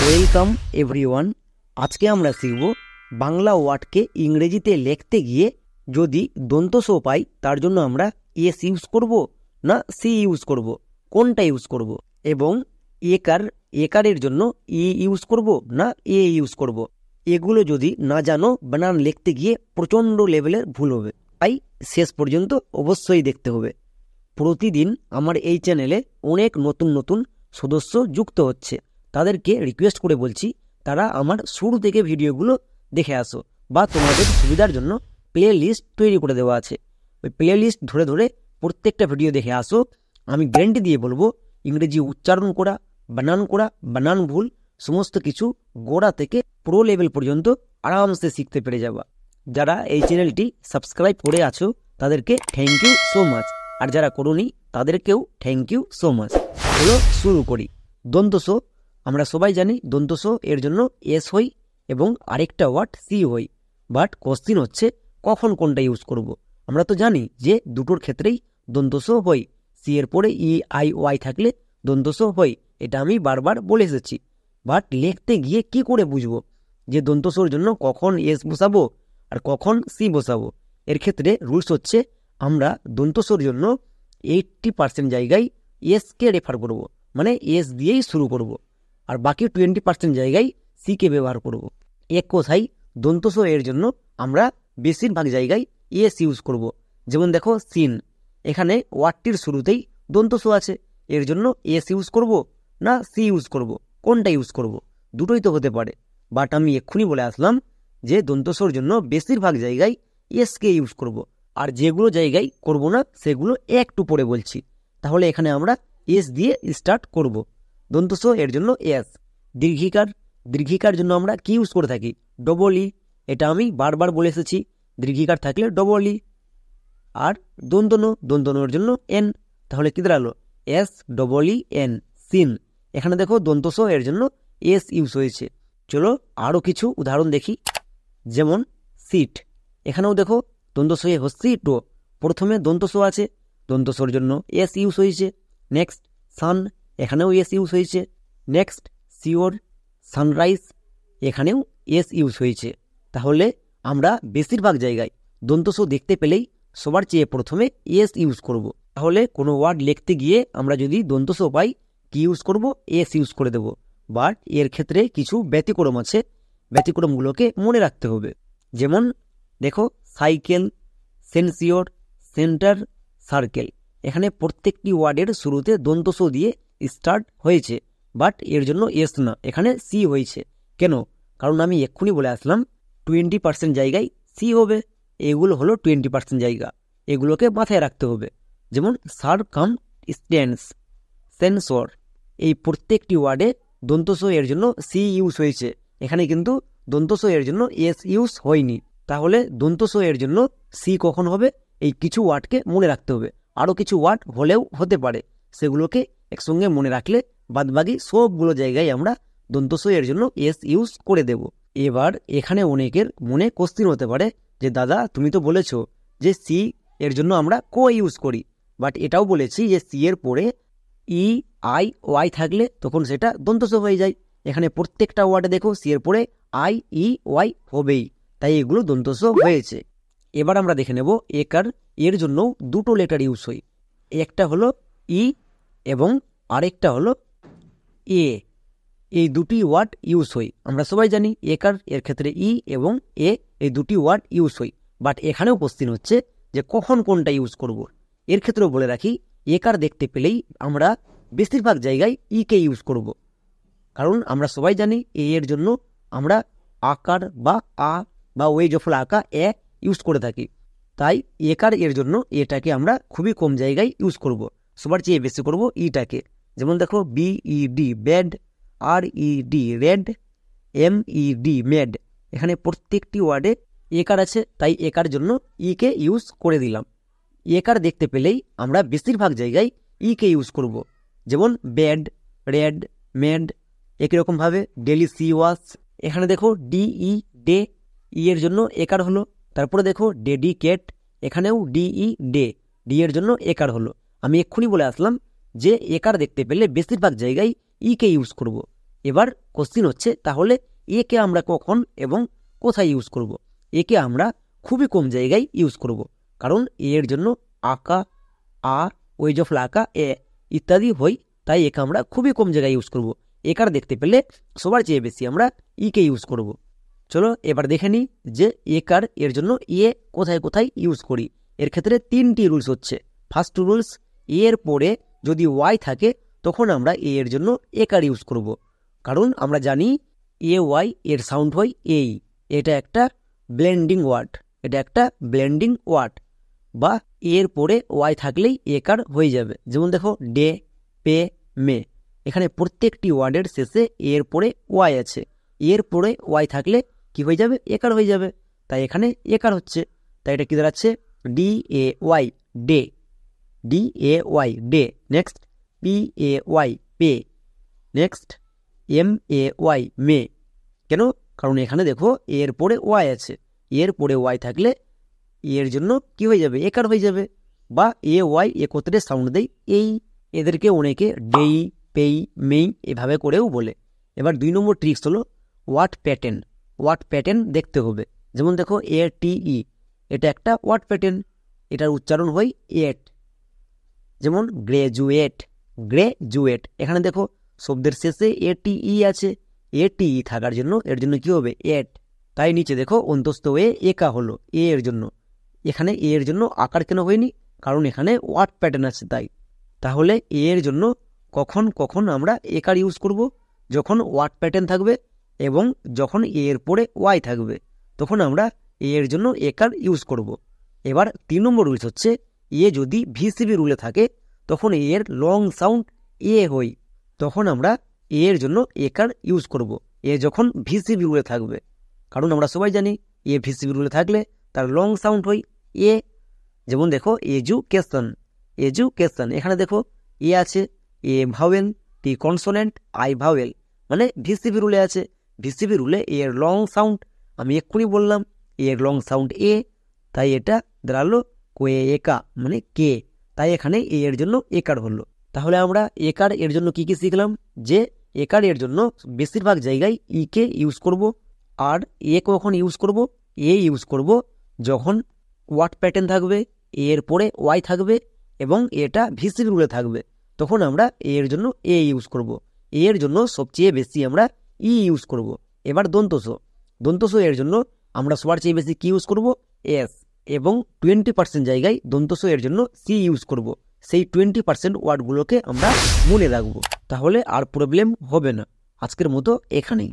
Welcome everyone. আজকে আমরা শিখব বাংলা ওয়ার্ডকে ইংরেজিতে লিখতে গিয়ে যদি দন্ত সো পাই তার জন্য আমরা এস ইউজ করব না সি ইউজ করব, কোনটা ইউজ করব, এবং একারের জন্য ই ইউজ করব না এ ইউজ করব। এগুলো যদি না জানো বানান লিখতে গিয়ে প্রচণ্ড লেভেলের ভুল হবে, তাই শেষ পর্যন্ত অবশ্যই দেখতে হবে। প্রতিদিন আমার এই চ্যানেলে অনেক নতুন নতুন সদস্য যুক্ত হচ্ছে, তাদেরকে রিকোয়েস্ট করে বলছি তারা আমার শুরু থেকে ভিডিওগুলো দেখে আসো, বা তোমাদের সুবিধার জন্য প্লে লিস্ট তৈরি করে দেওয়া আছে, ওই প্লে লিস্ট ধরে ধরে প্রত্যেকটা ভিডিও দেখে আসো। আমি গ্যারেন্টি দিয়ে বলবো ইংরেজি উচ্চারণ করা, বানান ভুল সমস্ত কিছু গোড়া থেকে প্রো লেভেল পর্যন্ত আরামসে শিখতে পেরে যাবা। যারা এই চ্যানেলটি সাবস্ক্রাইব করে আছো তাদেরকে থ্যাংক ইউ সো মাচ, আর যারা করোনি তাদেরকেও থ্যাংক ইউ সো মাচ। চলো শুরু করি। দন্ত সো আমরা সবাই জানি দন্ত সো এর জন্য এস হই এবং আরেকটা ওয়ার্ড সি হই, বাট কোশ্চিন হচ্ছে কখন কোনটা ইউজ করব। আমরা তো জানি যে দুটোর ক্ষেত্রেই দন্ত সো হই, সি এর পরে ই আই ওয়াই থাকলে দন্ত সো হই, এটা আমি বারবার বলে এসেছি। বাট লিখতে গিয়ে কি করে বুঝবো যে দন্ত সোর জন্য কখন এস বসাবো আর কখন সি বসাবো? এর ক্ষেত্রে রুলস হচ্ছে আমরা দন্ত সোর জন্য 80% জায়গায় এসকে রেফার করব, মানে এস দিয়েই শুরু করব, আর বাকি 20% জায়গায় সিকে ব্যবহার করব। এক কথায় দন্ত সো এর জন্য আমরা বেশিরভাগ জায়গায় এস ইউজ করব। যেমন দেখো সিন, এখানে ওয়ার্ডটির শুরুতেই দন্ত সো আছে, এর জন্য এস ইউজ করব না সি ইউজ করব, কোনটা ইউজ করব? দুটোই তো হতে পারে, বাট আমি এক্ষুনি বলে আসলাম যে দন্ত সোর জন্য বেশিরভাগ জায়গায় এসকে ইউজ করব, আর যেগুলো জায়গায় করব না সেগুলো একটু পরে বলছি। তাহলে এখানে আমরা এস দিয়ে স্টার্ট করব। দন্ত সো এর জন্য এস। দীর্ঘিকার জন্য আমরা কি ইউজ করে থাকি? ডবল ই, এটা আমি বারবার বলে এসেছি, দীর্ঘিকার থাকলে ডবল ই। আর দন্তনোর জন্য এন, তাহলে কি দাঁড়ালো? S double E N, seen. এখানে দেখো দন্ত সো এর জন্য এস ইউজ হয়েছে। চলো আরও কিছু উদাহরণ দেখি। যেমন সিট, এখানেও দেখো দন্ত সো হচ্ছে টো, প্রথমে দন্ত সো আছে, দন্ত সোর জন্য এস ইউজ হয়েছে। নেক্সট সান, এখানেও এস ইউজ হয়েছে। নেক্সট শিওর, সানরাইজ, এখানেও এস ইউজ হয়েছে। তাহলে আমরা বেশিরভাগ জায়গায় দন্ত সো দেখতে পেলেই সবার চেয়ে প্রথমে এস ইউজ করব। তাহলে কোনো ওয়ার্ড লিখতে গিয়ে আমরা যদি দন্ত সো পাই কি ইউজ করব? এস ইউজ করে দেব। বাট এর ক্ষেত্রে কিছু ব্যতিক্রম আছে, ব্যতিক্রমগুলোকে মনে রাখতে হবে। যেমন দেখো সাইকেল, সেন্সিওর, সেন্টার, সার্কেল, এখানে প্রত্যেকটি ওয়ার্ডের শুরুতে দন্ত সো দিয়ে স্টার্ট হয়েছে, বাট এর জন্য এস না, এখানে সি হয়েছে। কেন? কারণ আমি এক্ষুনি বলে আসলাম 20% জায়গায় সি হবে, এগুলো হলো 20% জায়গা, এগুলোকে মাথায় রাখতে হবে। যেমন সারকামস্ট্যান্স, সেন্সর, এই প্রত্যেকটি ওয়ার্ডে দন্ত সো এর জন্য সি ইউজ হয়েছে, এখানে কিন্তু দন্ত সো এর জন্য এস ইউজ হয়নি। তাহলে দন্ত সো এর জন্য সি কখন হবে? এই কিছু ওয়ার্ডকে মনে রাখতে হবে, আরও কিছু ওয়ার্ড হলেও হতে পারে, সেগুলোকে একসঙ্গে মনে রাখলে বাদবাকি সবগুলো জায়গায় আমরা দন্ত সো এর জন্য এস ইউজ করে দেব। এবার এখানে অনেকের মনে কোশ্চিন হতে পারে যে দাদা তুমি তো বলেছো যে সি এর জন্য আমরা কো ইউজ করি, বাট এটাও বলেছি যে সি এর পরে ই আই ওয়াই থাকলে তখন সেটা দন্ত সো হয়ে যায়। এখানে প্রত্যেকটা ওয়ার্ডে দেখো সি এর পরে আই ই ওয়াই হবেই, তাই এগুলো দন্ত সো হয়েছে। এবার আমরা দেখে নেব একার, এর জন্য দুটো লেটার ইউজ হয়, একটা হলো ই এবং আরেকটা হলো এ। এই দুটি ওয়ার্ড ইউজ হয়, আমরা সবাই জানি একার এর ক্ষেত্রে ই এবং এ, এই দুটি ওয়ার্ড ইউজ হয়। বাট এখানেও কোশ্চিন হচ্ছে যে কখন কোনটা ইউজ করব। এর ক্ষেত্রেও বলে রাখি একার দেখতে পেলেই আমরা বেশিরভাগ জায়গায় ইকে ইউজ করব, কারণ আমরা সবাই জানি এ এর জন্য আমরা আকার বা আ বা ওই জফল আকা এ ইউজ করে থাকি, তাই একার এর জন্য এটাকে আমরা খুবই কম জায়গায় ইউজ করব, সবার চেয়ে বেশি করব ইটাকে। যেমন দেখো BED bad, R E D red, MED made, এখানে প্রত্যেকটি ওয়ার্ডে একার আছে, তাই একার জন্য ইকে ইউজ করে দিলাম। একার দেখতে পেলেই আমরা বেশিরভাগ জায়গায় ইকে ইউজ করব। যেমন ব্যাড, রেড, মেড, একই রকমভাবে ডেলি সি ওয়াশ, এখানে দেখো ডিই ডে, ই এর জন্য একার হলো। তারপরে দেখো ডেডিকেট, এখানেও ডিই ডে, ডি এর জন্য একার হলো। আমি এক্ষুনি বলে আসলাম যে একার দেখতে পেলে বেশিরভাগ জায়গায় ইকে ইউজ করব। এবার কোশ্চিন হচ্ছে তাহলে একে আমরা কখন এবং কোথায় ইউজ করব। একে আমরা খুবই কম জায়গায় ইউজ করব, কারণ এর জন্য আকা, আ, ওই যে ফ্লাকা, এ ইত্যাদি হই, তাই একে আমরা খুবই কম জায়গায় ইউজ করব। একার দেখতে পেলে সবার চেয়ে বেশি আমরা ইকে ইউজ করব। চলো এবার দেখে নিই যে একার এর জন্য এ কোথায় কোথায় ইউজ করি। এর ক্ষেত্রে 3টি রুলস হচ্ছে। ফার্স্ট রুলস, এর পরে যদি ওয়াই থাকে তখন আমরা এর জন্য একার ইউজ করব, কারণ আমরা জানি এ ওয়াই এর সাউন্ড হয় এই। এটা একটা ব্লেন্ডিং ওয়ার্ড, এটা একটা ব্লেন্ডিং ওয়ার্ড, বা এর পরে ওয়াই থাকলেই একার হয়ে যাবে। যেমন দেখো ডে, পে, মে, এখানে প্রত্যেকটি ওয়ার্ডের শেষে এর পরে ওয়াই আছে। এর পরে ওয়াই থাকলে কি হয়ে যাবে? একার হয়ে যাবে। তাই এখানে একার হচ্ছে। তাই এটা কি দাঁড়াচ্ছে? D A Y, day, D A Y day. Next P A Y, pay. Next M A Y, may. কেন? কারণ এখানে দেখো এর পরে ওয়াই আছে। এর পরে ওয়াই থাকলে এর জন্য কি হয়ে যাবে? একার হয়ে যাবে। বা এ ওয়াই একত্রে সাউন্ড দেয় এই। এদেরকে অনেকে ডেই, পেই, মেই এভাবে করেও বলে। এবার 2 নম্বর ট্রিক্স হলো ওয়ার্ড প্যাটার্ন। ওয়ার্ড প্যাটার্ন দেখতে হবে। যেমন দেখো এ টি ই, এটা একটা ওয়ার্ড প্যাটার্ন, এটার উচ্চারণ হয় এট। যেমন গ্রাজুয়েট, গ্রাজুয়েট, এখানে দেখো শব্দের শেষে এ টি ই আছে। এ টি ই থাকার জন্য এর জন্য কি হবে? এট। তাই নিচে দেখো অন্তস্থ হয়ে একা হলো এ এর জন্য। এখানে এ এর জন্য আকার কেন হয়নি? কারণ এখানে ওয়ার্ড প্যাটার্ন আছে তাই। তাহলে এর জন্য কখন কখন আমরা একার ইউজ করব? যখন ওয়ার্ড প্যাটার্ন থাকবে এবং যখন এর পরে ওয়াই থাকবে, তখন আমরা এর জন্য একার ইউজ করব। এবার 3 নম্বর রুলস হচ্ছে এ যদি ভিসিবি রুলে থাকে তখন এর লং সাউন্ড এ হয়, তখন আমরা এর জন্য একার ইউজ করব। এ যখন ভিসিবি রুলে থাকবে, কারণ আমরা সবাই জানি এ ভিসিবি রুলে থাকলে তার লং সাউন্ড হয় এ। যেমন দেখো এজুকেশন, এজুকেশন, এখানে দেখো এ আছে, A vowel, T consonant, I vowel, মানে ভিসিবি রুলে আছে। ভিসিবি রুলে এর লং সাউন্ড আমি এক্ষুনি বললাম এর লং সাউন্ড এ, তাই এটা দাঁড়ালো কোয়ে একা মানে কে। তাই এখানে এ এর জন্য একার হলো। তাহলে আমরা একার এর জন্য কি কি শিখলাম? যে একার এর জন্য বেশিরভাগ জায়গায় ই কে ইউজ করব। আর এ কখন ইউজ করব? এ ইউজ করব যখন ওয়ার্ড প্যাটার্ন থাকবে, এর পরে ওয়াই থাকবে এবং এটা ভিসিবি রুলে থাকবে, তখন আমরা এর জন্য এ ইউজ করব। এর জন্য সবচেয়ে বেশি আমরা ই ইউজ করব। এবার দন্তস, দন্তস এর জন্য আমরা সবার চেয়ে বেশি কি ইউজ করব? এস। এবং 20% জায়গায় দন্তস এর জন্য সি ইউজ করব। সেই 20% ওয়ার্ডগুলোকে আমরা মনে রাখবো, তাহলে আর প্রবলেম হবে না। আজকের মতো এখানেই।